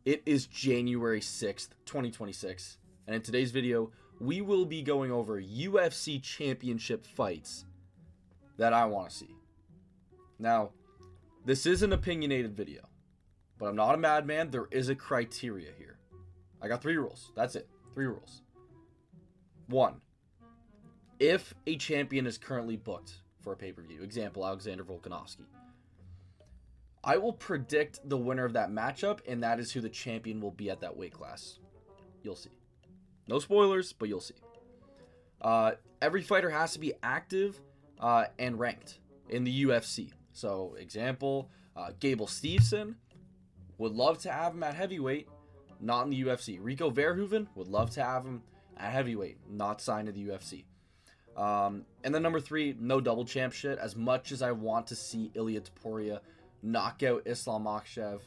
It is January 6th, 2026, and in today's video, we will be going over UFC Championship fights that I want to see. Now, this is an opinionated video, but I'm not a madman. There is a criteria here. I got 3 rules. That's it. 3 rules. 1. If a champion is currently booked for a pay-per-view, example, Alexander Volkanovski, I will predict the winner of that matchup, and that is who the champion will be at that weight class. You'll see. No spoilers, but you'll see. Every fighter has to be active and ranked in the UFC. So, example, Gable Steveson, would love to have him at heavyweight, not in the UFC. Rico Verhoeven, would love to have him at heavyweight, not signed to the UFC. And then number 3, no double champ shit. As much as I want to see Ilia Topuria knock out Islam Makhachev,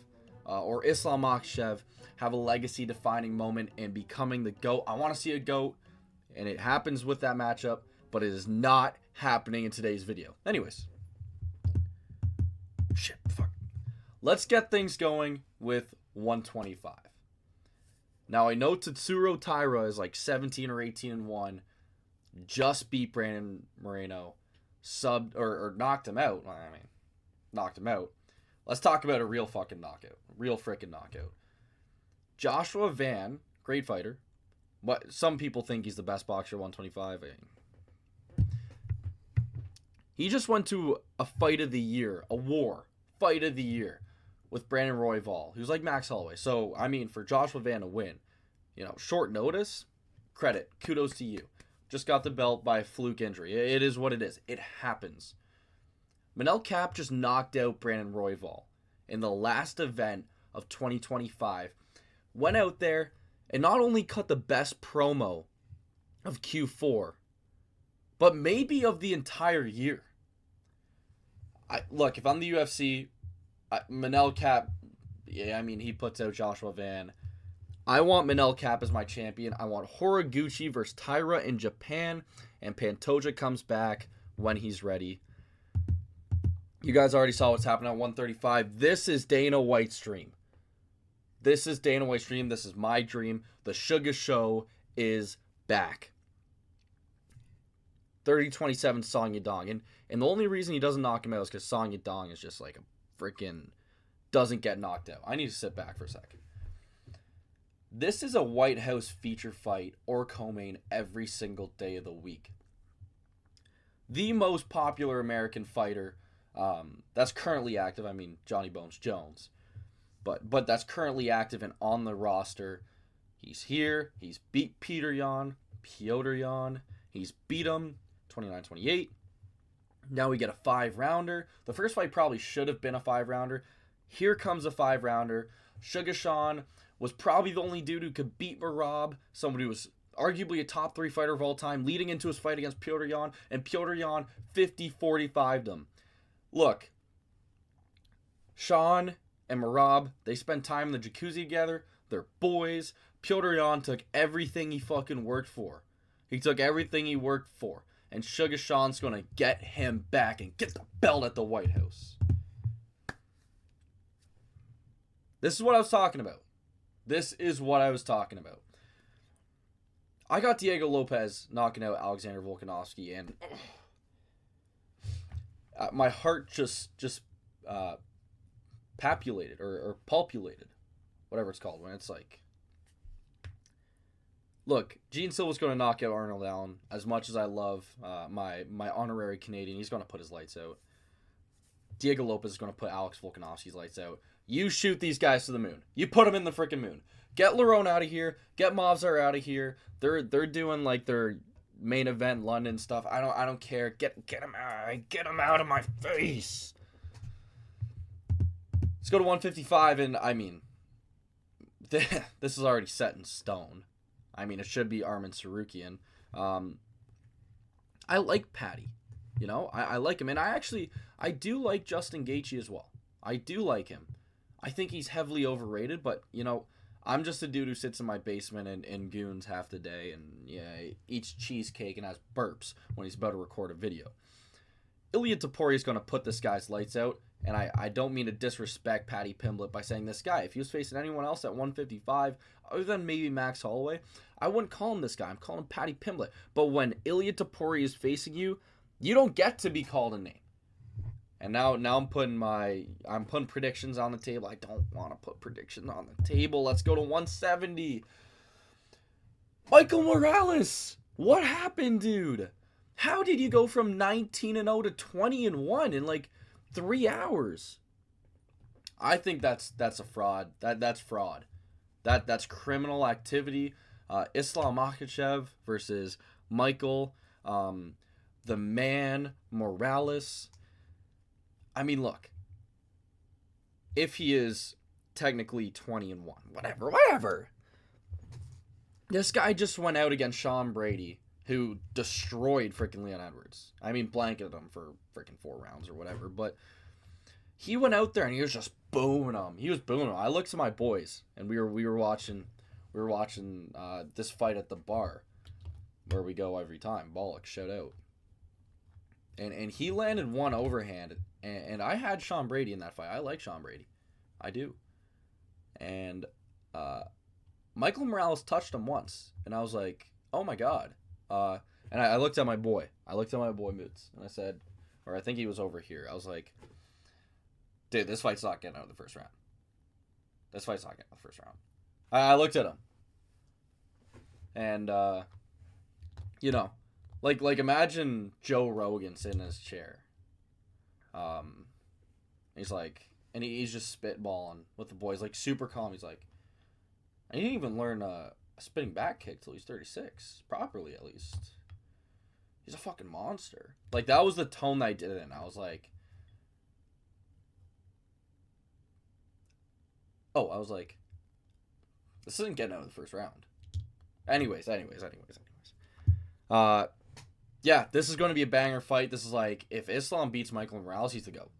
or Islam Makhachev have a legacy-defining moment and becoming the GOAT. I want to see a GOAT, and it happens with that matchup, but it is not happening in today's video. Anyways. Shit, fuck. Let's get things going with 125. Now, I know Tatsuro Taira is like 17 or 18-1, just beat Brandon Moreno, subbed, or knocked him out. I mean, knocked him out. Let's talk about a real fucking knockout. Real freaking knockout. Joshua Van, great fighter. But some people think he's the best boxer at 125. He just went to a fight of the year, a war fight of the year with Brandon Royval, who's like Max Holloway. So, I mean, for Joshua Van to win, short notice, credit, kudos to you. Just got the belt by a fluke injury. It is what it is. It happens. Manel Kape just knocked out Brandon Royval in the last event of 2025. Went out there and not only cut the best promo of Q4, but maybe of the entire year. Look, if I'm the UFC, Manel Kape, he puts out Joshua Van. I want Manel Kape as my champion. I want Horiguchi versus Taira in Japan, and Pantoja comes back when he's ready. You guys already saw what's happening at 135. This is Dana White's dream. This is Dana White's dream. This is my dream. The Suga Show is back. 30-27 Song Yadong. And the only reason he doesn't knock him out is because Song Yadong is just like a freaking doesn't get knocked out. I need to sit back for a second. This is a White House feature fight or co-main every single day of the week. The most popular American fighter that's currently active, Johnny Bones Jones, but that's currently active and on the roster. He's here. He's beat Petr Yan. He's beat him 29-28. Now we get a 5-rounder. The first fight probably should have been a 5-rounder. Here comes a 5-rounder. Suga Sean was probably the only dude who could beat Merab, somebody who was arguably a top 3 fighter of all time, leading into his fight against Petr Yan, and Petr Yan 50-45'd him. Look, Sean and Merab, they spend time in the jacuzzi together. They're boys. Petr Yan took everything he fucking worked for. He took everything he worked for. And Suga Sean's going to get him back and get the belt at the White House. This is what I was talking about. I got Diego Lopez knocking out Alexander Volkanovski, and my heart just papulated or pulpulated, whatever it's called, when it's like, look, Gene Silva's going to knock out Arnold Allen. As much as I love my honorary Canadian, he's going to put his lights out. Diego Lopez is going to put Alex Volkanovski's lights out. You shoot these guys to the moon. You put them in the freaking moon. Get Lerone out of here. Get Movsar out of here. They're doing like their main event London stuff. I don't care. Get him out. Get him out of my face. Let's go to 155, and this is already set in stone. It should be Arman Tsarukyan. I like Patty. I like him. And I do like Justin Gaethje as well. I do like him. I think he's heavily overrated, but, I'm just a dude who sits in my basement and goons half the day and, eats cheesecake and has burps when he's about to record a video. Ilia Topuria is going to put this guy's lights out. And I don't mean to disrespect Paddy Pimblett by saying this guy. If he was facing anyone else at 155, other than maybe Max Holloway, I wouldn't call him this guy. I'm calling him Paddy Pimblett. But when Ilia Topuria is facing you, you don't get to be called a name. And now I'm putting predictions on the table. I don't want to put predictions on the table. Let's go to 170. Michael Morales. What happened, dude? How did you go from 19-0 to 20-1 in like 3 hours? I think that's a fraud. That's fraud. That's criminal activity. Islam Makhachev versus Michael, the man Morales. I mean, look. If he is technically 20-1, whatever. This guy just went out against Sean Brady, who destroyed freaking Leon Edwards. I mean, blanketed him for freaking 4 rounds or whatever. But he went out there and he was just booming him. He was booming him. I looked to my boys and we were watching this fight at the bar where we go every time. Bollock, shout out. And he landed one overhand. And I had Sean Brady in that fight. I like Sean Brady. I do. And Michael Morales touched him once. And I was like, oh my God. And I looked at my boy. Moots. And I said, or I think he was over here. I was like, dude, this fight's not getting out of the first round. I looked at him. And, like imagine Joe Rogan sitting in his chair. He's like, and he's just spitballing with the boys, like super calm. He's like, I didn't even learn a spinning back kick till he's 36, properly at least. He's a fucking monster. Like, that was the tone that I did it in. I was like, this isn't getting out of the first round. Anyways. Yeah, this is going to be a banger fight. This is like, if Islam beats Michael Morales, he's the GOAT.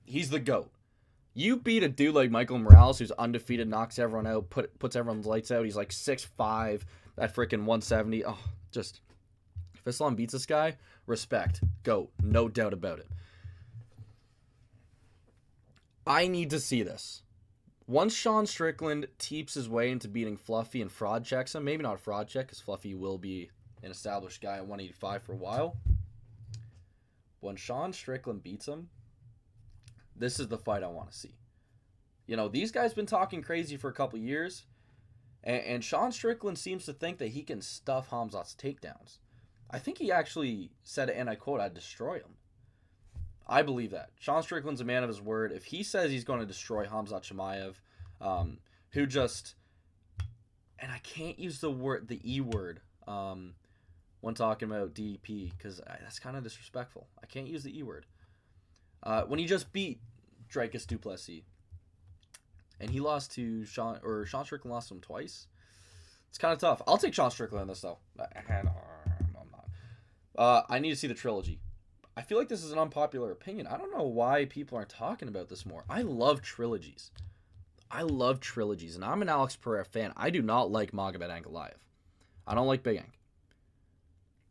He's the GOAT. You beat a dude like Michael Morales, who's undefeated, knocks everyone out, puts everyone's lights out. He's like 6'5", at freaking 170. Oh, just, if Islam beats this guy, respect. GOAT. No doubt about it. I need to see this. Once Sean Strickland teeps his way into beating Fluffy and fraud checks him, maybe not a fraud check, because Fluffy will be an established guy at 185 for a while. When Sean Strickland beats him, this is the fight I want to see. You know, these guys been talking crazy for a couple years, and Sean Strickland seems to think that he can stuff Khamzat's takedowns. I think he actually said it, and I quote, I'd destroy him. I believe that. Sean Strickland's a man of his word. If he says he's going to destroy Khamzat Chimaev, who just, and I can't use the E word, when talking about DDP, because that's kind of disrespectful. I can't use the E word. When he just beat Dricus du Plessis, and he lost to Sean Strickland lost to him twice. It's kind of tough. I'll take Sean Strickland on this, though. I'm not. I need to see the trilogy. I feel like this is an unpopular opinion. I don't know why people aren't talking about this more. I love trilogies. And I'm an Alex Pereira fan. I do not like Magomed Ankalaev. I don't like Big Ank.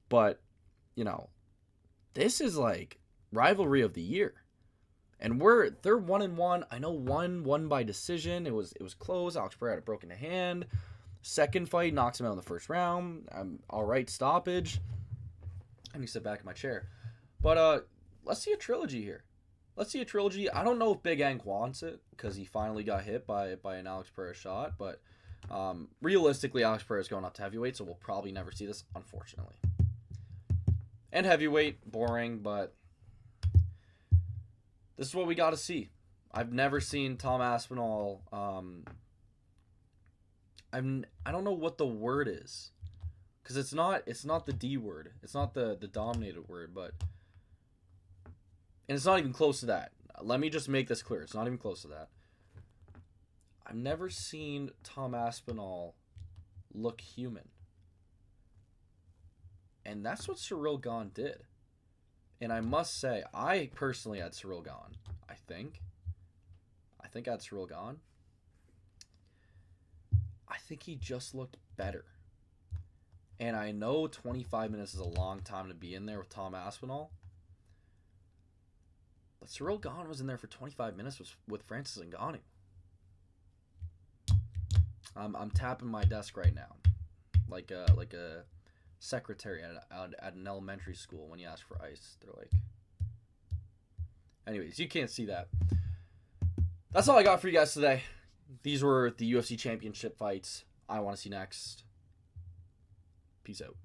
But, you know, this is like rivalry of the year. And they're 1-1. I know one won by decision. It was close. Alex Pereira had a broken hand. Second fight knocks him out in the first round. All right, stoppage. Let me sit back in my chair. But let's see a trilogy here. I don't know if Big Ank wants it because he finally got hit by an Alex Pereira shot. But realistically, Alex Pereira is going up to heavyweight, so we'll probably never see this, unfortunately. And heavyweight, boring, but this is what we got to see. I've never seen Tom Aspinall. I don't know what the word is, because it's not the D word. It's not the dominated word, and it's not even close to that. Let me just make this clear. It's not even close to that. I've never seen Tom Aspinall look human. And that's what Ciryl Gane did. And I must say, I personally had Ciryl Gane. I think I had Ciryl Gane. I think he just looked better. And I know 25 minutes is a long time to be in there with Tom Aspinall. But Cyril Gane was in there for 25 minutes with Francis Ngannou. I'm tapping my desk right now, like a secretary at an elementary school when you ask for ice. They're like, anyways, you can't see that. That's all I got for you guys today. These were the UFC Championship fights I want to see next. Peace out.